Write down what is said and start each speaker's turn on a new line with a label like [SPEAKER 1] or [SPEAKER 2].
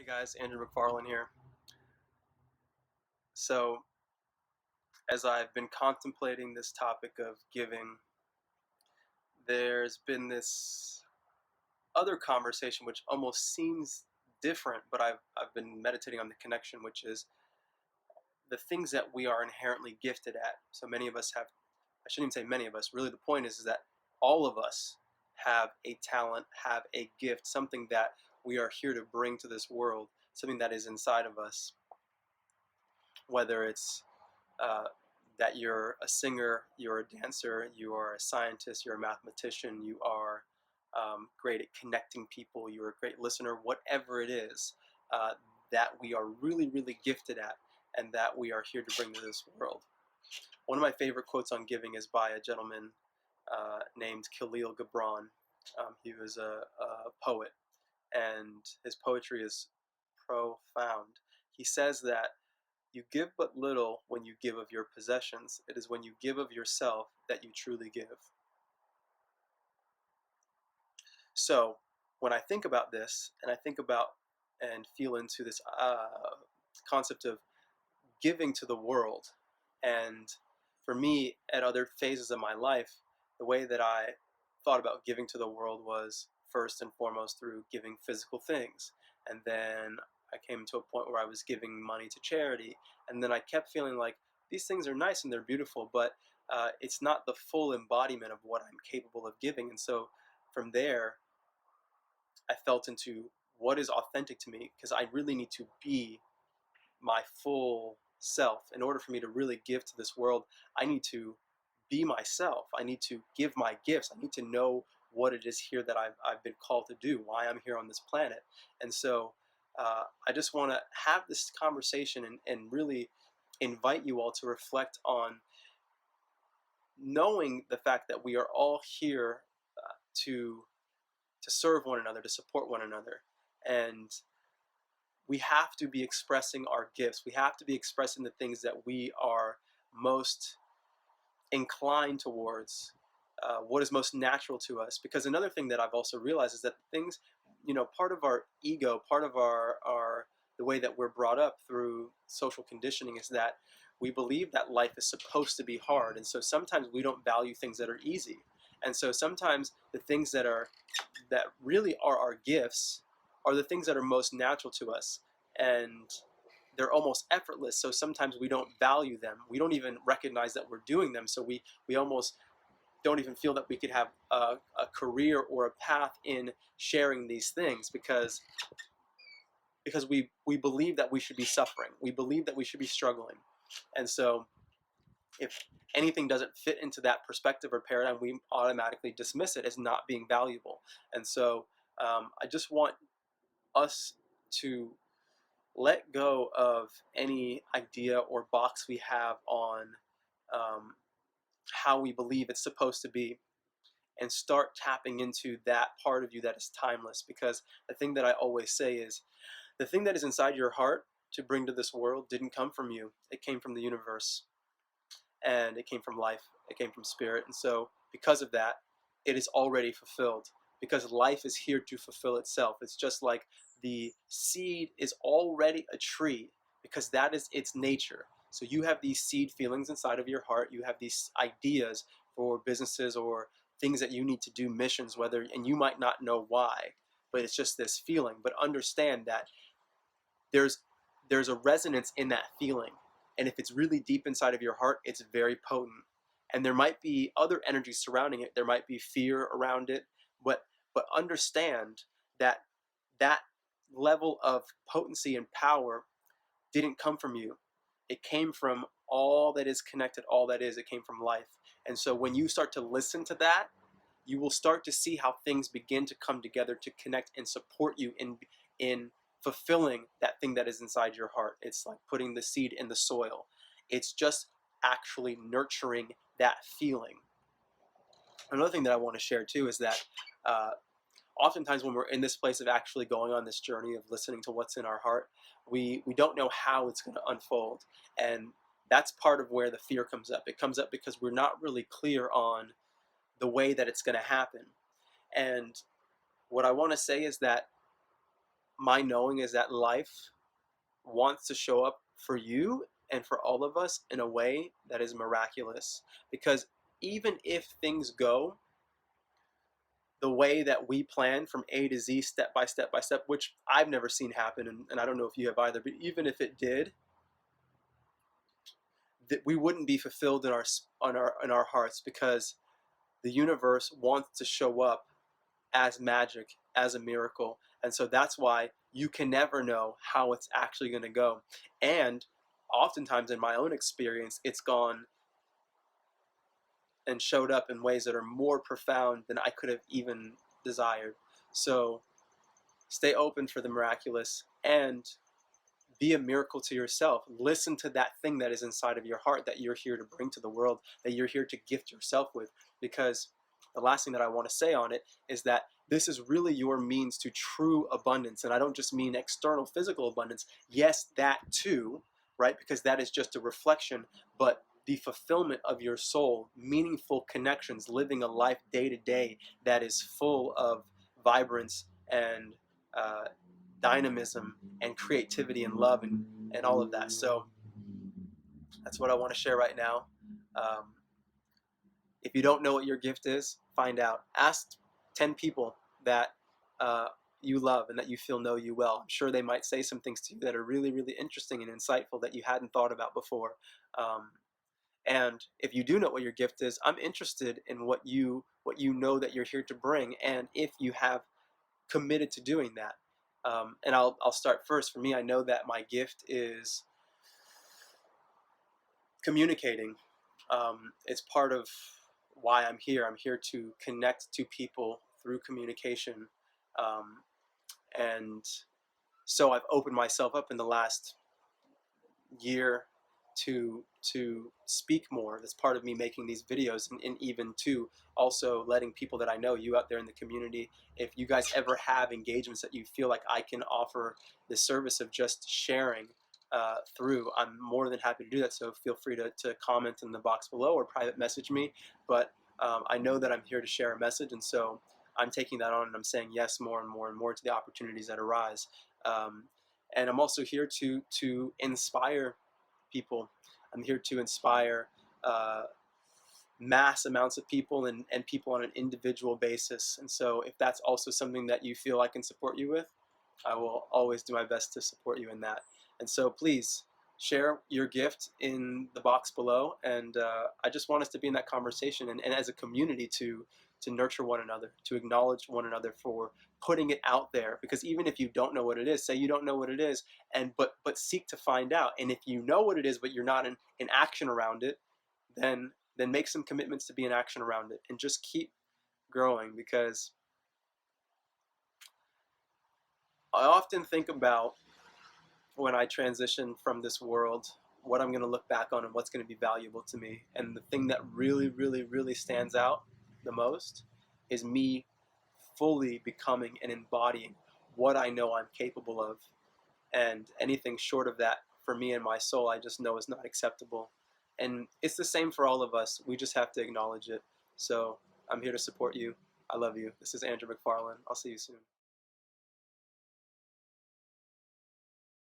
[SPEAKER 1] Hey guys, Andrew McFarlane here. So, as I've been contemplating this topic of giving, there's been this other conversation which almost seems different, but I've been meditating on the connection, which is the things that we are inherently gifted at. So many of us have, I shouldn't even say many of us, really the point is that all of us have a talent, have a gift, something that we are here to bring to this world, something that is inside of us, whether it's uh, that you're a singer, you're a dancer, you are a scientist, you're a mathematician, you are great at connecting people, you're a great listener, whatever it is uh, that we are really, really gifted at and that we are here to bring to this world. One of my favorite quotes on giving is by a gentleman named Khalil Gibran. He was a poet, and his poetry is profound. He says that you give but little when you give of your possessions. It is when you give of yourself that you truly give. So, when I think about this, and I think about and feel into this concept of giving to the world, and for me, at other phases of my life, the way that I thought about giving to the world was first and foremost through giving physical things. And then I came to a point where I was giving money to charity. And then I kept feeling like these things are nice and they're beautiful, but it's not the full embodiment of what I'm capable of giving. And so from there, I felt into what is authentic to me, because I really need to be my full self. In order for me to really give to this world, I need to be myself. I need to give my gifts. I need to know what it is here that I've been called to do, why I'm here on this planet. And so I just want to have this conversation and really invite you all to reflect on knowing the fact that we are all here to serve one another, to support one another. And we have to be expressing our gifts. We have to be expressing the things that we are most inclined towards, what is most natural to us. Because another thing that I've also realized is that things, part of our ego, part of our the way that we're brought up through social conditioning is that we believe that life is supposed to be hard, and so sometimes we don't value things that are easy. And so sometimes the things that really are our gifts are the things that are most natural to us, and they're almost effortless. So sometimes we don't value them. We don't even recognize that we're doing them. So we almost don't even feel that we could have a career or a path in sharing these things, because we believe that we should be suffering. We believe that we should be struggling. And so if anything doesn't fit into that perspective or paradigm, we automatically dismiss it as not being valuable. And so I just want us to let go of any idea or box we have on how we believe it's supposed to be, and start tapping into that part of you that is timeless. Because the thing that I always say is the thing that is inside your heart to bring to this world didn't come from you. It came from the universe, and it came from life, it came from spirit. And so because of that, it is already fulfilled, because life is here to fulfill itself. It's just like the seed is already a tree, because that is its nature. So you have these seed feelings inside of your heart, you have these ideas for businesses or things that you need to do, missions, whether, and you might not know why, but it's just this feeling. But understand that there's there's a resonance in that feeling, and if it's really deep inside of your heart, it's very potent. And there might be other energies surrounding it, there might be fear around it, but understand that that level of potency and power didn't come from you. It came from all that is connected, all that is. It came from life. And so when you start to listen to that, you will start to see how things begin to come together to connect and support you in fulfilling that thing that is inside your heart. It's like putting the seed in the soil. It's just actually nurturing that feeling. Another thing that I want to share too is that uh, oftentimes when we're in this place of actually going on this journey of listening to what's in our heart, we don't know how it's going to unfold. And that's part of where the fear comes up. It comes up because we're not really clear on the way that it's going to happen. And what I want to say is that my knowing is that life wants to show up for you and for all of us in a way that is miraculous. Because even if things go the way that we plan from A to Z, step by step by step, which I've never seen happen, and I don't know if you have either, but even if it did, that we wouldn't be fulfilled in our hearts, because the universe wants to show up as magic, as a miracle. And so that's why you can never know how it's actually going to go. And oftentimes in my own experience, it's gone and showed up in ways that are more profound than I could have even desired. So stay open for the miraculous and be a miracle to yourself. Listen to that thing that is inside of your heart that you're here to bring to the world, that you're here to gift yourself with. Because the last thing that I want to say on it is that this is really your means to true abundance. And I don't just mean external physical abundance. Yes, that too, right? Because that is just a reflection, but the fulfillment of your soul, meaningful connections, living a life day to day that is full of vibrance and uh, dynamism and creativity and love and all of that. So that's what I want to share right now. Um, if you don't know what your gift is, find out. Ask 10 people that uh, you love and that you feel know you well. I'm sure they might say some things to you that are really, really interesting and insightful that you hadn't thought about before. And if you do know what your gift is, I'm interested in what you know that you're here to bring, and if you have committed to doing that. And I'll start first. For me, I know that my gift is communicating. It's part of why I'm here. I'm here to connect to people through communication. Um, and so I've opened myself up in the last year to speak more. That's part of me making these videos, and even to also letting people that I know, you out there in the community, if you guys ever have engagements that you feel like I can offer the service of just sharing through, I'm more than happy to do that. So feel free to comment in the box below or private message me. But I know that I'm here to share a message, and so I'm taking that on and I'm saying yes more and more and more to the opportunities that arise. And I'm also here to inspire people. I'm here to inspire uh, mass amounts of people, and people on an individual basis. And so if that's also something that you feel I can support you with, I will always do my best to support you in that. And so please share your gift in the box below. And I just want us to be in that conversation, and as a community to nurture one another, to acknowledge one another for putting it out there. Because even if you don't know what it is, say you don't know what it is, and but seek to find out. And if you know what it is but you're not in action around it, then make some commitments to be in action around it, and just keep growing. Because I often think about, when I transition from this world, what I'm going to look back on and what's going to be valuable to me. And the thing that really, really, really stands out the most is me fully becoming and embodying what I know I'm capable of. And anything short of that, for me and my soul, I just know is not acceptable. And it's the same for all of us. We just have to acknowledge it. So I'm here to support you. I love you. This is Andrew McFarlane. I'll see you soon.